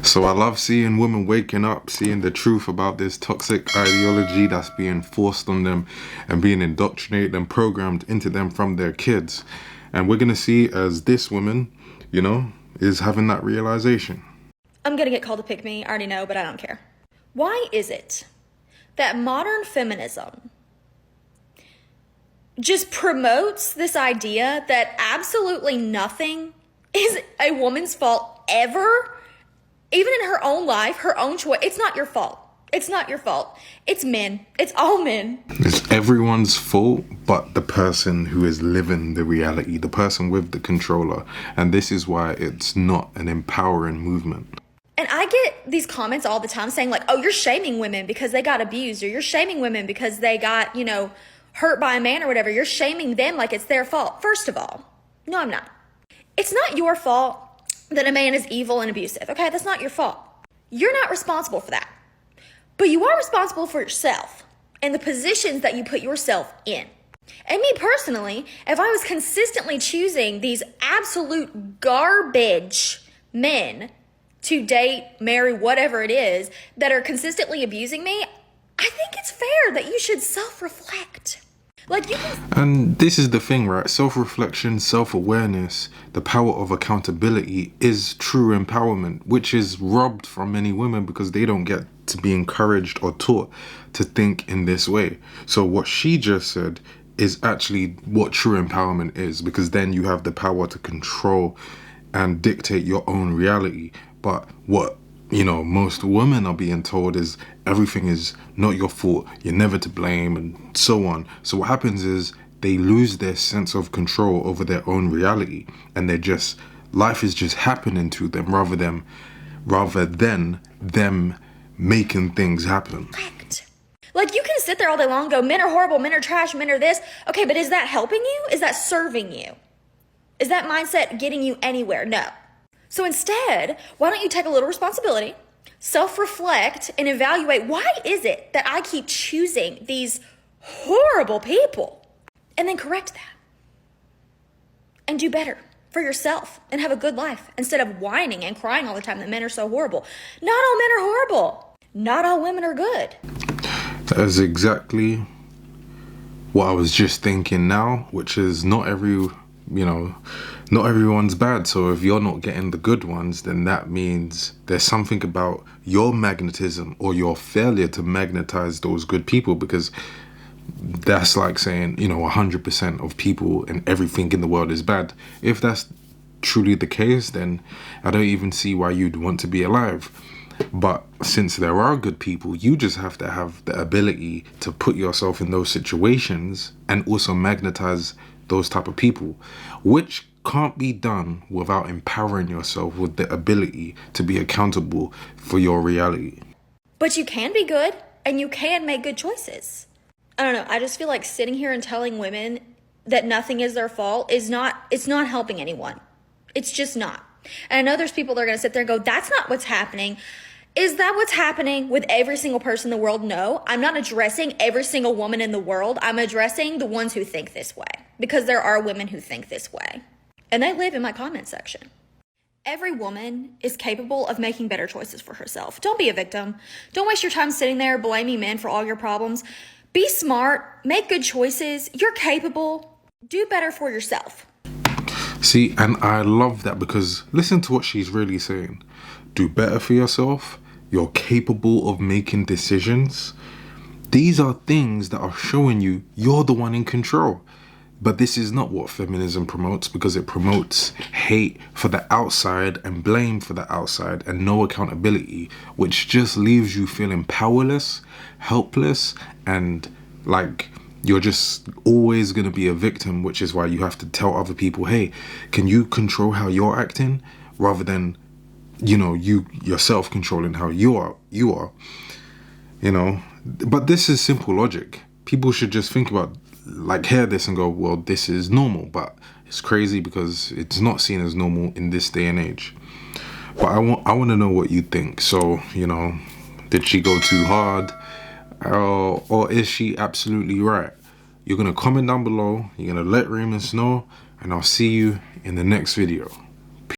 So I love seeing women waking up, seeing the truth about this toxic ideology that's being forced on them and being indoctrinated and programmed into them from their kids. And we're going to see as this woman, you know, is having that realization. I'm gonna get called a pick me, I already know, but I don't care. Why is it that modern feminism just promotes this idea that absolutely nothing is a woman's fault ever? Even in her own life, her own choice, it's not your fault. It's not your fault. It's men. It's all men. It's everyone's fault but the person who is living the reality, the person with the controller. And this is why it's not an empowering movement. And I get these comments all the time saying like, oh, you're shaming women because they got abused, or you're shaming women because they got, hurt by a man or whatever. You're shaming them like it's their fault. First of all, no, I'm not. It's not your fault that a man is evil and abusive. Okay, that's not your fault. You're not responsible for that. But you are responsible for yourself and the positions that you put yourself in. And me personally, if I was consistently choosing these absolute garbage men to date, marry, whatever it is, that are consistently abusing me, I think it's fair that you should self-reflect. Like you can... And this is the thing, right? Self-reflection, self-awareness, the power of accountability is true empowerment, which is robbed from many women because they don't get to be encouraged or taught to think in this way. So what she just said is actually what true empowerment is, because then you have the power to control and dictate your own reality. But what most women are being told is everything is not your fault, you're never to blame, and so on. So what happens is they lose their sense of control over their own reality, and life is just happening to them rather than them making things happen. Like you can sit there all day long and go, men are horrible, men are trash, men are this. Okay, but is that helping you? Is that serving you? Is that mindset getting you anywhere? No. So instead, why don't you take a little responsibility, self-reflect, and evaluate, why is it that I keep choosing these horrible people? And then correct that. And do better for yourself and have a good life instead of whining and crying all the time that men are so horrible. Not all men are horrible. Not all women are good. That is exactly what I was just thinking now, which is not everyone's bad. So if you're not getting the good ones, then that means there's something about your magnetism or your failure to magnetize those good people, because that's like saying 100% of people and everything in the world is bad. If that's truly the case, then I don't even see why you'd want to be alive. But since there are good people, you just have to have the ability to put yourself in those situations and also magnetize those type of people, which can't be done without empowering yourself with the ability to be accountable for your reality. But you can be good and you can make good choices. I don't know. I just feel like sitting here and telling women that nothing is their fault it's not helping anyone. It's just not. And I know there's people that are going to sit there and go, that's not what's happening. Is that what's happening with every single person in the world? No, I'm not addressing every single woman in the world. I'm addressing the ones who think this way, because there are women who think this way. And they live in my comment section. Every woman is capable of making better choices for herself. Don't be a victim. Don't waste your time sitting there blaming men for all your problems. Be smart, make good choices. You're capable. Do better for yourself. See, and I love that, because listen to what she's really saying. Do better for yourself. You're capable of making decisions. These are things that are showing you you're the one in control. But this is not what feminism promotes, because it promotes hate for the outside and blame for the outside and no accountability, which just leaves you feeling powerless, helpless, and like you're just always going to be a victim, which is why you have to tell other people, hey, can you control how you're acting, rather than you yourself controlling how you are. But this is simple logic. People should just think about, hear this and go, well, this is normal. But it's crazy because it's not seen as normal in this day and age. But I want to know what you think. So, did she go too hard? Or is she absolutely right? You're going to comment down below. You're going to let Reemus know. And I'll see you in the next video.